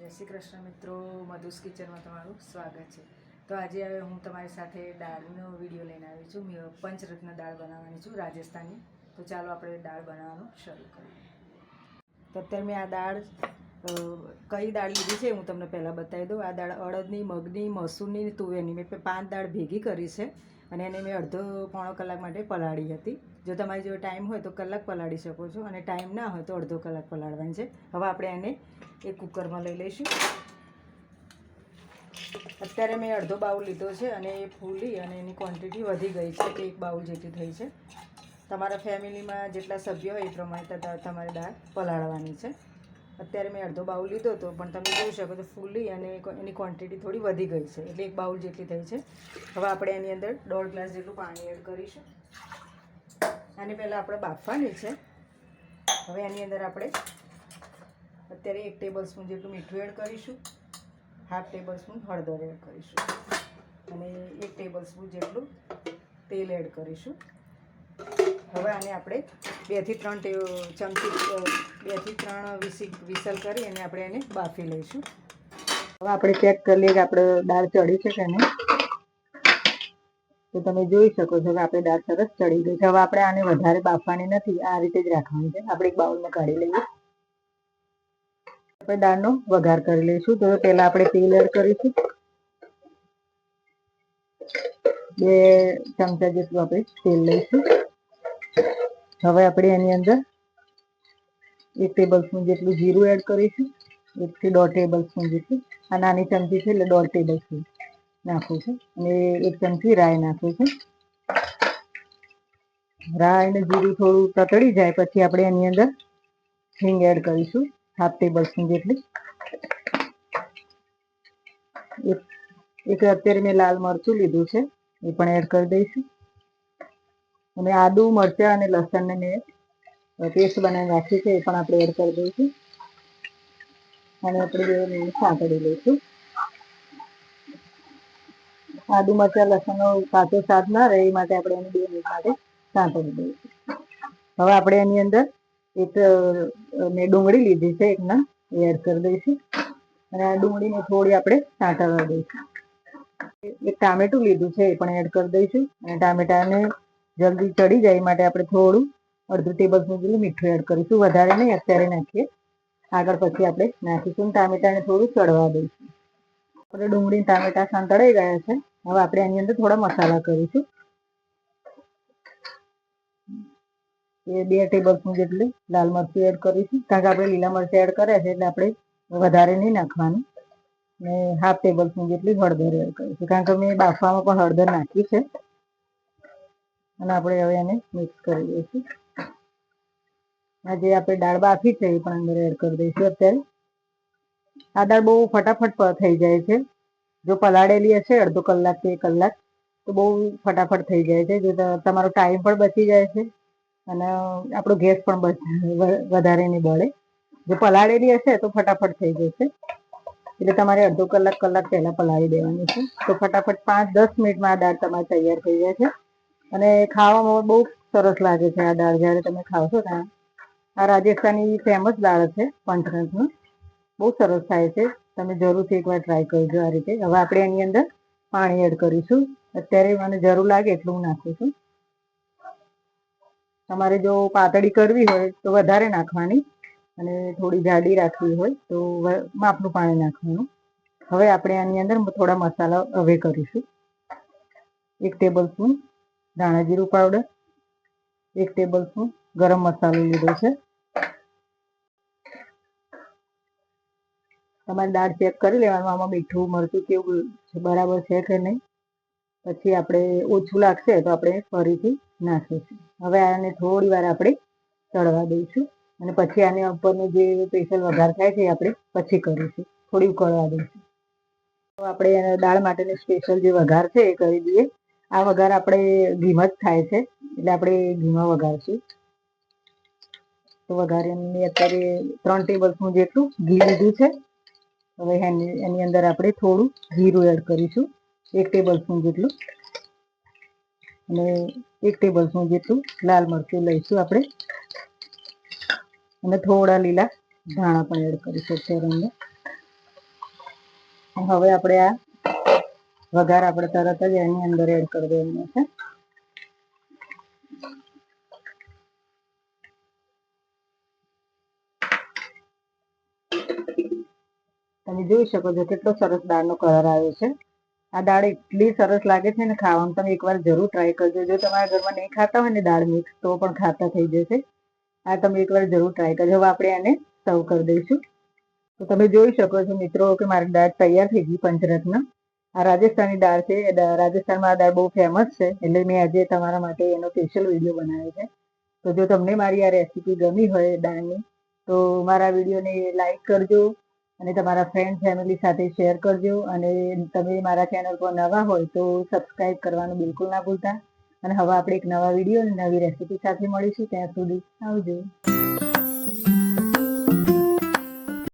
જય શ્રી કૃષ્ણ મિત્રો, મધુસ કિચનમાં તમારું સ્વાગત છે। તો આજે હવે હું તમારી સાથે દાળનો વિડીયો લઈને આવી છું। પંચરત્ન દાળ બનાવવાની છું રાજસ્થાની। તો ચાલો આપણે દાળ બનાવવાનું શરૂ કરીએ। તો અત્યારે મેં આ દાળ કઈ દાળ લીધી છે હું તમને પહેલાં બતાવી દઉં। આ દાળ અડદની, મગની, મસૂરની, તુવેરની મેં 5 દાળ ભેગી કરી છે અને એને મેં અડધો પોણો કલાક માટે પલાળી હતી। જો તમારી જોડે ટાઈમ હોય તો કલાક પલાળી શકો છો અને ટાઈમ ના હોય તો અડધો કલાક પલાળવાની છે। હવે આપણે એને એક કુકરમાં લઈ લઈશું। અત્યારે મેં અડધો બાઉલ લીધો છે અને એ ફૂલી અને એની ક્વોન્ટિટી વધી ગઈ છે કે 1 બાઉલ જેટલી થઈ છે। તમારા ફેમિલીમાં જેટલા સભ્યો હોય એ પ્રમાણે તમારે દાળ પલાળવાની છે। અત્યારે મેં અડધો બાઉલ લીધો હતો પણ તમે જોઈ શકો તો ફૂલી અને એની ક્વોન્ટિટી થોડી વધી ગઈ છે એટલે 1 બાઉલ જેટલી થઈ છે। હવે આપણે એની અંદર 1.5 ગ્લાસ જેટલું પાણી એડ કરીશું। આને પહેલાં આપણે બાફવાની છે। હવે એની અંદર આપણે અત્યારે 1 ટેબલ સ્પૂન જેટલું મીઠું એડ કરીશું, ½ ટેબલ સ્પૂન હળદર એડ કરીશું અને 1 ટેબલ સ્પૂન જેટલું તેલ એડ કરીશું। હવે આને આપણે 2 થી 3 વિસલ કરી અને આપણે એને બાફી લઈશું। હવે આપણે ચેક કરી લઈએ કે આપણે દાળ ચડી છે કે નહીં। તો તમે જોઈ શકો છો કે આપણે દાળ સરસ ચડી ગઈ છે। હવે આપણે આને વધારે બાફવાની નથી, આ રીતે જ રાખવાની છે। આપણે એક બાઉલમાં કાઢી લઈએ। આપણે દાળનો વઘાર કરી લઈશું। તો પહેલા આપણે તેલ એડ કરીશું, 2 ચમચા જેટલું આપણે તેલ લઈશું। હવે આપણે એની અંદર 1 ટેબલ સ્પૂન જેટલું જીરું એડ કરીશું, 1 થી 1.5 ટેબલ સ્પૂન જેટલું। આ નાની ચમચી છે એટલે 1.5 ટેબલ સ્પૂન નાખું છું અને 1 ચમચી રાઈ નાખું છું। રાઈ અને જીરું થોડું તતડી જાય પછી આપણે એની અંદર હિંગ એડ કરીશું, ½ ટેબલ સ્પૂન જેટલી। એક અત્યારે મેં લાલ મરચું લીધું છે એ પણ એડ કરી દઈશું અને આદુ, મરચાં અને લસણને મેં પેસ્ટ બનાવી રાખી છે એ પણ આપણે એડ કરી દઈશું અને આપણે સાંતળી લઈશું। આદુ, મરચાં, લસણનો કાચો સ્વાદ ના રહે એ માટે આપણે એને 2 મિનિટ માટે સાંતળી દઈશું। હવે આપણે એની અંદર મેં ડુંગળી લીધી છે એક ના, એ એડ કરી દઈશું અને આ ડુંગળીને થોડી આપણે સાંતળવા દઈશું। 1 ટામેટું લીધું છે એ પણ એડ કરી દઈશું અને ટામેટાને જલ્દી ચડી જાય એ માટે આપણે થોડું અડધું ટેબલ સ્પૂન જેટલું મીઠું એડ કરીશું, વધારે નહીં, અત્યારે નાખીએ, આગળ પછી આપણે નાખીશું। ટામેટાને થોડું ચડવા દઈશું। આપણે ડુંગળી ટામેટા સાંતળાઈ ગયા છે। હવે આપણે એની અંદર થોડા મસાલા કરીશું। એ 2 ટેબલ સ્પૂન જેટલી લાલ મરચું એડ કરીશું, કારણ કે આપણે લીલા મરચાં એડ કર્યા છે એટલે આપણે વધારે નહીં નાખવાનું ને ½ ટેબલ સ્પૂન જેટલી હળદર એડ કરીશું, કારણ કે મેં બાફવામાં પણ હળદર નાખી છે અને આપણે હવે એને મિક્સ કરી દઈશું। આ જે આપણે દાળ બાફી છે એ પણ અંદર એડ કરી દઈશું। અત્યારે આ દાળ બહુ ફટાફટ થઈ જાય છે, જો પલાળેલી હશે અડધો કલાક કે 1 કલાક તો બહુ ફટાફટ થઈ જાય છે। જો તમારો ટાઈમ પણ બચી જાય છે અને આપણો ગેસ પણ વધારે નહીં બળે। જો પલાળેલી હશે તો ફટાફટ થઈ જશે, એટલે તમારે અડધો કલાક પહેલા પલાળી દેવાની છે। તો ફટાફટ 5-10 મિનિટમાં આ દાળ તમારી તૈયાર થઈ જાય છે અને ખાવામાં બહુ સરસ લાગે છે આ દાળ। જ્યારે તમે ખાવશો ત્યાં, આ રાજસ્થાની ફેમસ દાળ છે પંચરત્ન, બહુ સરસ થાય છે। તમે જરૂરથી એકવાર ટ્રાય કરજો આ રીતે। હવે આપણે એની અંદર પાણી એડ કરીશું। અત્યારે મને જરૂર લાગે એટલું હું નાખું છું। તમારે જો પાતળી કરવી હોય તો વધારે નાખવાની અને થોડી જાડી રાખવી હોય તો માપનું પાણી નાખવાનું। હવે આપણે આની અંદર થોડા મસાલા હવે કરીશું। 1 ટેબલ સ્પૂન ધાણા જીરું પાવડર, 1 ટેબલ સ્પૂન ગરમ મસાલો લીધો છે। તમારે દાળ ચેક કરી લેવાનું આમાં મીઠું મરચું કેવું બરાબર છે કે નહીં, પછી આપણે ઓછું લાગશે તો આપણે ફરીથી નાખીશું। હવે આને થોડી વાર આપણે ચડવા દઈશું અને પછી આની ઉપરનું જે સ્પેશિયલ વઘાર થાય છે એ આપણે પછી કરીશું, થોડી ઉકળવા દઈશું। તો આપણે દાળ માટેનો સ્પેશિયલ જે વઘાર છે એ કરી દઈએ। આ વઘાર આપણે ઘીમાં જ થાય છે એટલે આપણે ઘીમાં વઘારશું। તો વઘારીને અત્યારે 3 ટેબલ સ્પૂન જેટલું ઘી લીધું છે। હવે એની અંદર આપણે થોડું જીરું એડ કરીશું, 1 ટેબલ સ્પૂન જેટલું અને 1 ટેબલ સ્પૂન જેટલું લાલ મરચું લઈશું આપણે અને થોડા લીલા ધાણા પણ એડ કરીશું અત્યારે અંદર। હવે આપણે આ વઘાર આપણે તરત જ એની અંદર એડ કરી દેવાનો છે. તમે જોઈ શકો છો કેટલો સરસ દાળનો કલર આવ્યો છે. આ દાળ એટલી સરસ લાગે છે ને ખાવામાં, તમે એકવાર જરૂર ટ્રાય કરજો. જો તમારા ઘરમાં નહીં ખાતા હોય ને દાળ મિક્સ તો પણ ખાતા થઈ જશે. આ તમે એકવાર જરૂર ટ્રાય કરજો. હવે આપણે આને સર્વ કરી દઈશું. તો તમે જોઈ શકો છો મિત્રો કે મારી દાળ તૈયાર થઈ ગઈ પંચરત્ન. આ રાજસ્થાની દાળ છે. રાજસ્થાનમાં આ દાળ બહુ ફેમસ છે, એટલે મેં આજે તમારા માટે એનો સ્પેશિયલ વિડીયો બનાવ્યો છે. તો જો તમને મારી આ રેસીપી ગમી હોય દાળની, તો મારા વિડીયોને લાઈક કરજો અને તમારા ફ્રેન્ડ ફેમિલી સાથે શેર કરજો. અને તમે મારા ચેનલ પર નવા હોય તો સબસ્ક્રાઈબ કરવાનું બિલકુલ ના ભૂલતા. અને હવે આપણે એક નવા વિડીયો અને નવી રેસીપી સાથે મળીશું. ત્યાં સુધી આવજો.